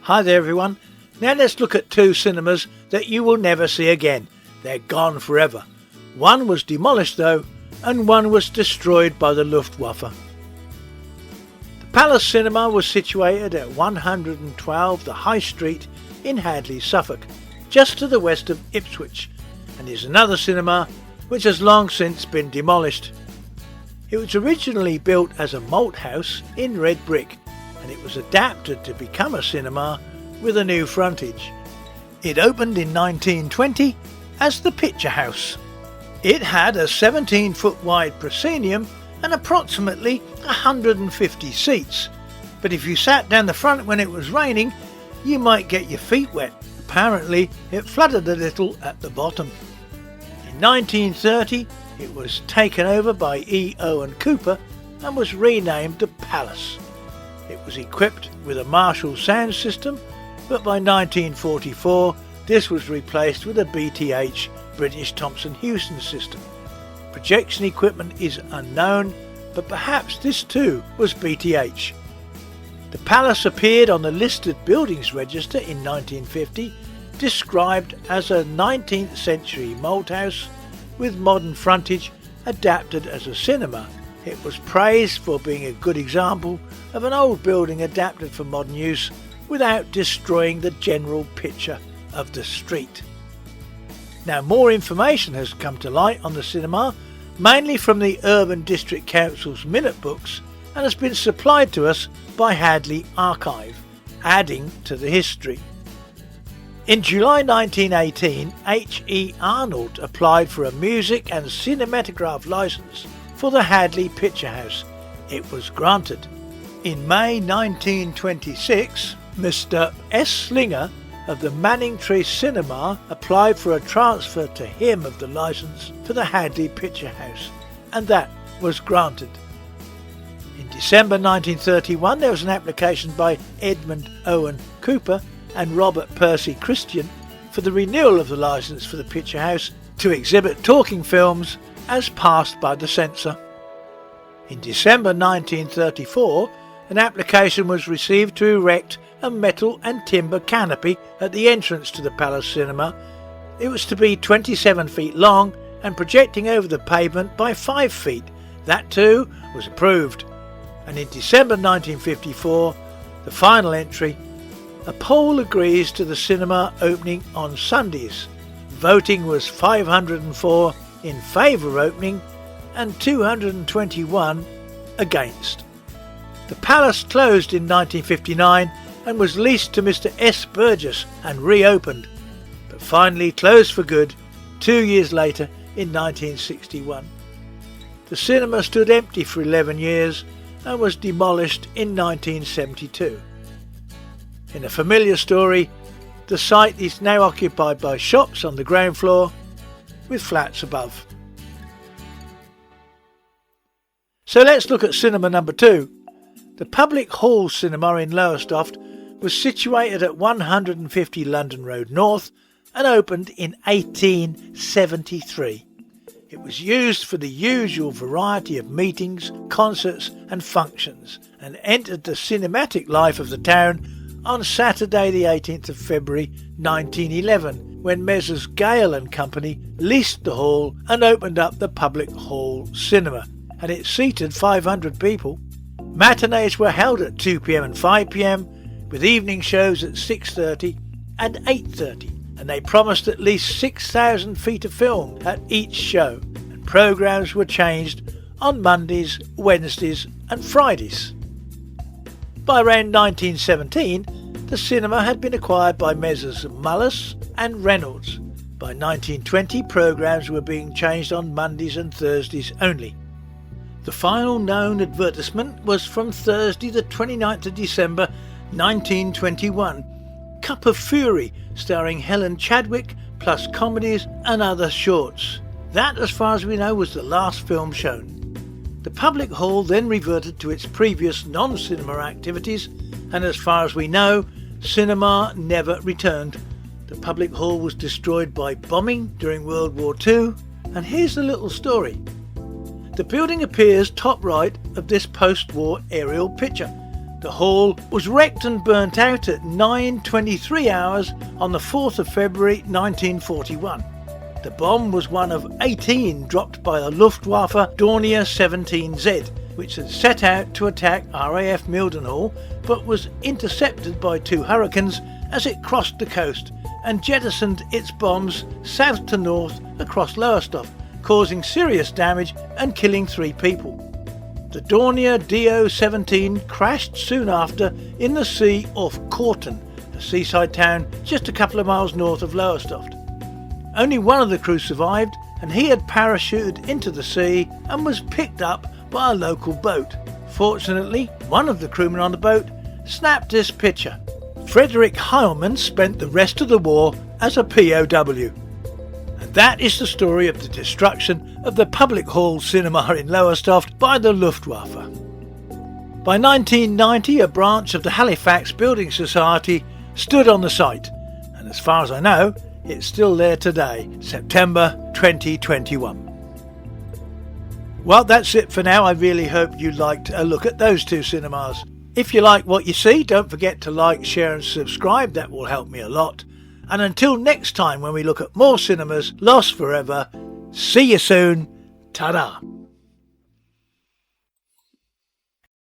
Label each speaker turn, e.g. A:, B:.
A: Hi there everyone. Now let's look at two cinemas that you will never see again. They're gone forever. One was demolished though, and one was destroyed by the Luftwaffe. The Palace Cinema was situated at 112 the High Street in Hadleigh, Suffolk, just to the west of Ipswich, and is another cinema which has long since been demolished. It was originally built as a malt house in red brick, and it was adapted to become a cinema with a new frontage. It opened in 1920 as the Picture House. It had a 17-foot wide proscenium and approximately 150 seats, but if you sat down the front when it was raining, you might get your feet wet. Apparently it flooded a little at the bottom. In 1930 it was taken over by E. Owen Cooper and was renamed the Palace. It was equipped with a Marshall sound system, but by 1944 this was replaced with a BTH British Thomson Houston system. Projection equipment is unknown, but perhaps this too was BTH. The Palace appeared on the listed buildings register in 1950, described as a 19th century malt house with modern frontage, adapted as a cinema. It was praised for being a good example of an old building adapted for modern use without destroying the general picture of the street. Now more information has come to light on the cinema, mainly from the Urban District Council's minute books, and has been supplied to us by Hadleigh Archive, adding to the history. In July 1918, H.E. Arnold applied for a music and cinematograph licence for the Hadleigh Picture House. It was granted. In May 1926, Mr. S. Slinger of the Manningtree Cinema applied for a transfer to him of the licence for the Hadleigh Picture House, and that was granted. In December 1931 there was an application by Edmund Owen Cooper and Robert Percy Christian for the renewal of the licence for the Picture House to exhibit talking films as passed by the censor. In December 1934 an application was received to erect a metal and timber canopy at the entrance to the Palace Cinema. It was to be 27 feet long and projecting over the pavement by 5 feet. That too was approved. And in December 1954, the final entry, a poll agrees to the cinema opening on Sundays. Voting was 504 in favour of opening and 221 against. The Palace closed in 1959 and was leased to Mr. S. Burgess and reopened, but finally closed for good 2 years later in 1961. The cinema stood empty for 11 years and was demolished in 1972. In a familiar story, the site is now occupied by shops on the ground floor with flats above. So let's look at cinema number 2. The Public Hall Cinema in Lowestoft was situated at 150 London Road North and opened in 1873. It was used for the usual variety of meetings, concerts and functions, and entered the cinematic life of the town on Saturday the 18th of February 1911, when Messrs Gale and Company leased the hall and opened up the Public Hall Cinema, and it seated 500 people. Matinees were held at 2 p.m. and 5 p.m, with evening shows at 6:30 and 8:30, and they promised at least 6,000 feet of film at each show, and programmes were changed on Mondays, Wednesdays and Fridays. By around 1917, the cinema had been acquired by Messrs Mullis and Reynolds. By 1920, programmes were being changed on Mondays and Thursdays only. The final known advertisement was from Thursday the 29th of December 1921, Cup of Fury, starring Helen Chadwick, plus comedies and other shorts. That, as far as we know, was the last film shown. The Public Hall then reverted to its previous non-cinema activities, and as far as we know, cinema never returned. The Public Hall was destroyed by bombing during World War II, and here's a little story. The building appears top right of this post-war aerial picture. The hall was wrecked and burnt out at 9:23 hours on the 4th of February 1941. The bomb was one of 18 dropped by the Luftwaffe Dornier 17Z, which had set out to attack RAF Mildenhall, but was intercepted by 2 Hurricanes as it crossed the coast and jettisoned its bombs south to north across Lowestoft, causing serious damage and killing 3 people. The Dornier DO-17 crashed soon after in the sea off Corton, a seaside town just a couple of miles north of Lowestoft. Only one of the crew survived, and he had parachuted into the sea and was picked up by a local boat. Fortunately, one of the crewmen on the boat snapped this picture. Frederick Heilmann spent the rest of the war as a POW. And that is the story of the destruction of the Public Hall Cinema in Lowestoft by the Luftwaffe. By 1990, a branch of the Halifax Building Society stood on the site, and as far as I know, it's still there today, September 2021. Well, that's it for now. I really hope you liked a look at those 2 cinemas. If you like what you see, don't forget to like, share and subscribe. That will help me a lot. And until next time when we look at more cinemas lost forever, see you soon. Ta-da!